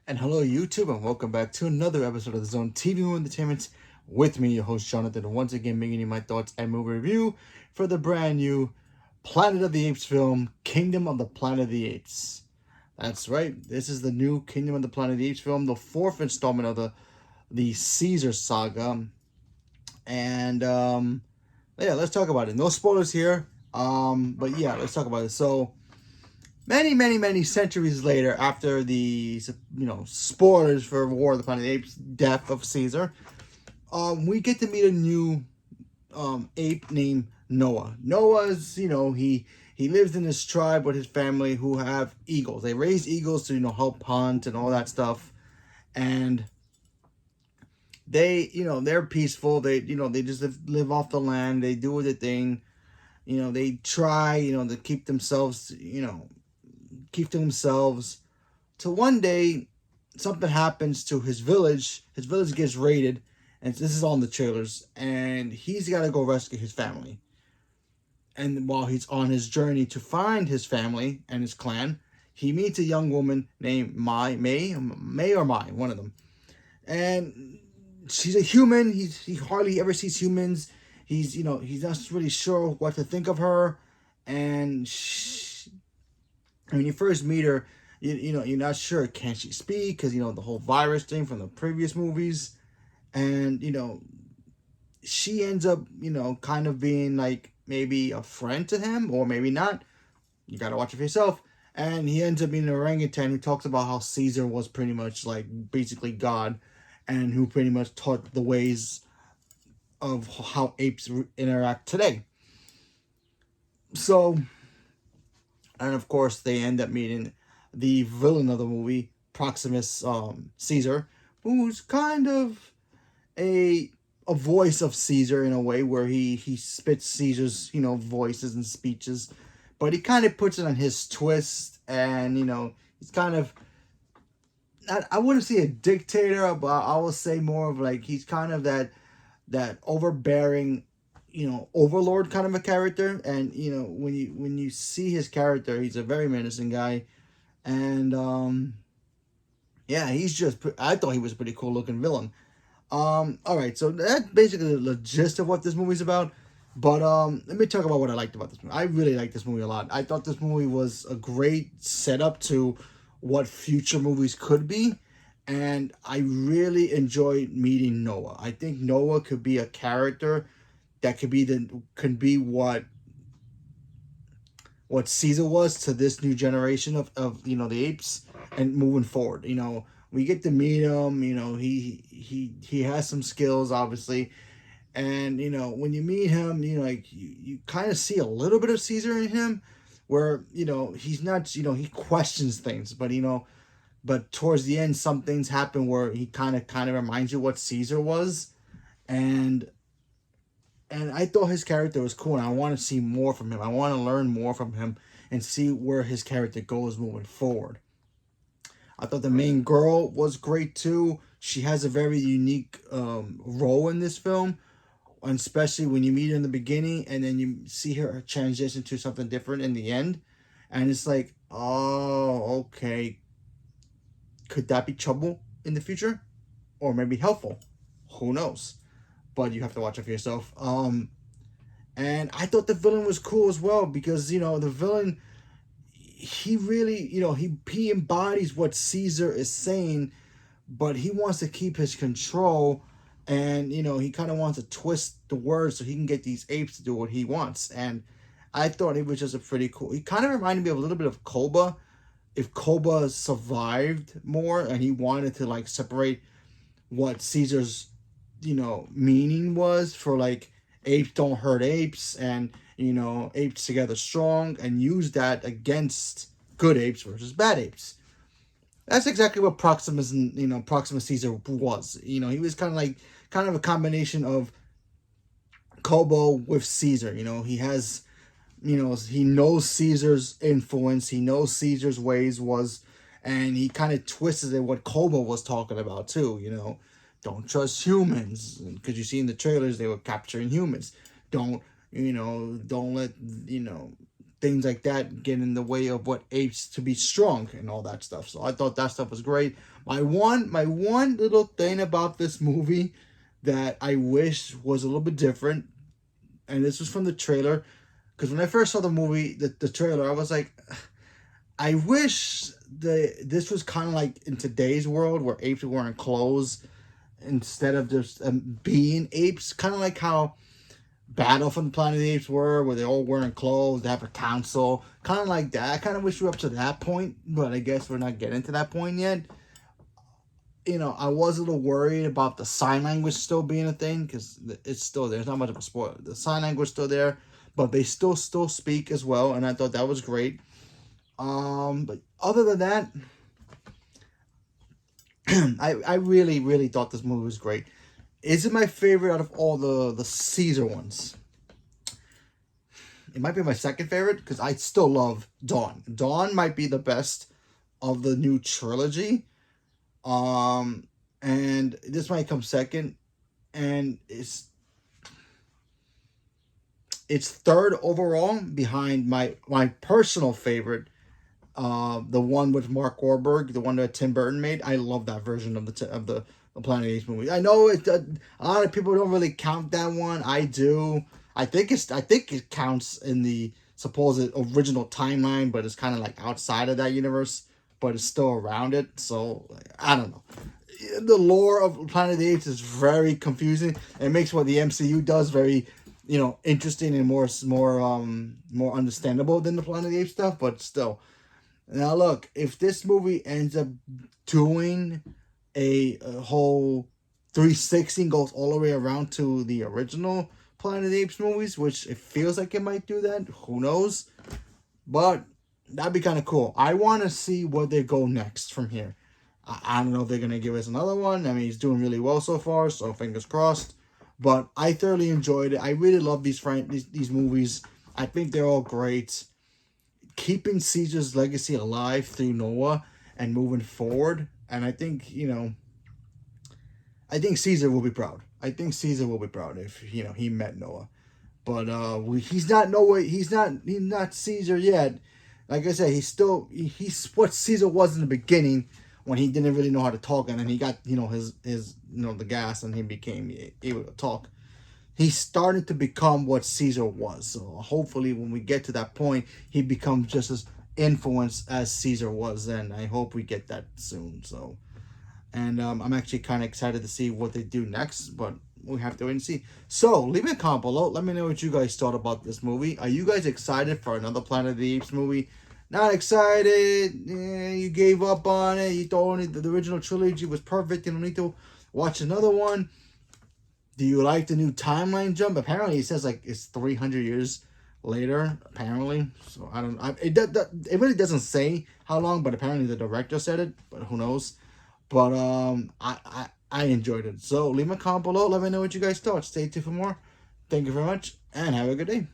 And hello, YouTube, and welcome back to another episode of the Zone TV Movie Entertainment with me, your host Jonathan, and once again bringing you my thoughts and movie review for the brand new Planet of the Apes film, Kingdom of the Planet of the Apes. That's right, this is the new Kingdom of the Planet of the Apes film, the fourth installment of the Caesar saga. And yeah, let's talk about it. No spoilers here, but yeah, let's talk about it. So many centuries later, after the spoilers for War of the Planet of the Apes, death of Caesar, we get to meet a new ape named Noah. Noah's he lives in this tribe with his family who have eagles. They raise eagles to help hunt and all that stuff, and they're peaceful. They just live off the land. They do their thing. They try to keep to themselves. Till one day, something happens to his village. His village gets raided, and this is all in the trailers. And he's got to go rescue his family. And while he's on his journey to find his family and his clan, he meets a young woman named May, one of them. And she's a human. He hardly ever sees humans. He's not really sure what to think of her. And when you first meet her, you're not sure, can she speak, because the whole virus thing from the previous movies. And she ends up kind of being like maybe a friend to him, or maybe not. You gotta watch it for yourself. And he ends up being an orangutan who talks about how Caesar was pretty much like basically God, and who pretty much taught the ways of how apes interact today. So, and of course they end up meeting the villain of the movie, Proximus Caesar, who's kind of a voice of Caesar in a way, where he spits Caesar's voices and speeches, but he kind of puts it on his twist. And he's kind of, I wouldn't say a dictator, but I will say more of like, he's kind of that overbearing overlord kind of a character. And when you see his character, he's a very menacing guy. And yeah, I thought he was a pretty cool looking villain. All right, so that's basically the gist of what this movie's about. But let me talk about what I liked about this movie. I really liked this movie a lot. I thought this movie was a great setup to what future movies could be, and I really enjoyed meeting Noah. I think Noah could be a character that could be what Caesar was to this new generation of the apes, and moving forward. We get to meet him. He has some skills, obviously. And when you meet him, you kind of see a little bit of Caesar in him, where he's not, he questions things, but towards the end, some things happen where he kind of reminds you what Caesar was. And I thought his character was cool, and I want to see more from him. I want to learn more from him and see where his character goes moving forward. I thought the main girl was great too. She has a very unique role in this film, and especially when you meet her in the beginning and then you see her transition to something different in the end. And it's like, oh, okay. Could that be trouble in the future? Or maybe helpful? Who knows? But you have to watch it for yourself. And I thought the villain was cool as well, because the villain, he really he embodies what Caesar is saying, but he wants to keep his control. And he kind of wants to twist the words so he can get these apes to do what he wants. And I thought it was just a pretty cool. He kind of reminded me of a little bit of Koba, if Koba survived more and he wanted to like separate what Caesar's meaning was for like apes don't hurt apes, and apes together strong, and use that against good apes versus bad apes. That's exactly what Proximus Caesar was. He was kind of a combination of Kobo with Caesar. He has, he knows Caesar's influence, he knows Caesar's ways and he kind of twisted it what Kobo was talking about too. Don't trust humans, because you see in the trailers they were capturing humans. Don't let things like that get in the way of what apes to be strong and all that stuff. So I thought that stuff was great. My one little thing about this movie that I wish was a little bit different, and this was from the trailer, because when I first saw the movie, the trailer, I was like, I wish this was kind of like in today's world where apes are wearing clothes instead of just being apes, kind of like how Battle from the Planet of the Apes were, where they're all wearing clothes, they have a council, kind of like that. I kind of wish we were up to that point, but I guess we're not getting to that point yet. You know, I was a little worried about the sign language still being a thing, because it's still there. It's not much of a spoiler. The sign language still there, but they still speak as well, and I thought that was great. But other than that, I really thought this movie was great. Is it my favorite out of all the Caesar ones? It might be my second favorite, because I still love Dawn. Dawn might be the best of the new trilogy. And this might come second, and it's third overall behind my personal favorite, the one with Mark Wahlberg, the one that Tim Burton made. I love that version of the Planet of the Apes movie. I know a lot of people don't really count that one. I do. I think it counts in the supposed original timeline, but it's kind of like outside of that universe, but it's still around it. So I don't know. The lore of Planet of the Apes is very confusing. It makes what the MCU does very, interesting and more understandable than the Planet of the Apes stuff. But still, now look, if this movie ends up doing a whole 360 and goes all the way around to the original Planet of the Apes movies, which it feels like it might do that. Who knows? But that'd be kind of cool. I want to see where they go next from here. I don't know if they're going to give us another one. I mean, he's doing really well so far, so fingers crossed. But I thoroughly enjoyed it. I really love these movies. I think they're all great. Keeping Caesar's legacy alive through Noah and moving forward. And I think, I think Caesar will be proud. I think Caesar will be proud if, he met Noah. But he's not Noah. He's not Caesar yet. Like I said, he's what Caesar was in the beginning, when he didn't really know how to talk, and then he got, his the gas, and he became able to talk. He's starting to become what Caesar was. So hopefully when we get to that point, he becomes just as influenced as Caesar was then. I hope we get that soon. So, and I'm actually kind of excited to see what they do next, but we have to wait and see. So leave a comment below. Let me know what you guys thought about this movie. Are you guys excited for another Planet of the Apes movie? Not excited. You gave up on it. You thought only the original trilogy was perfect. You don't need to watch another one. Do you like the new timeline jump? Apparently, it says like it's 300 years later. Apparently, so I don't. It really doesn't say how long, but apparently the director said it. But who knows? But I enjoyed it. So leave a comment below. Let me know what you guys thought. Stay tuned for more. Thank you very much, and have a good day.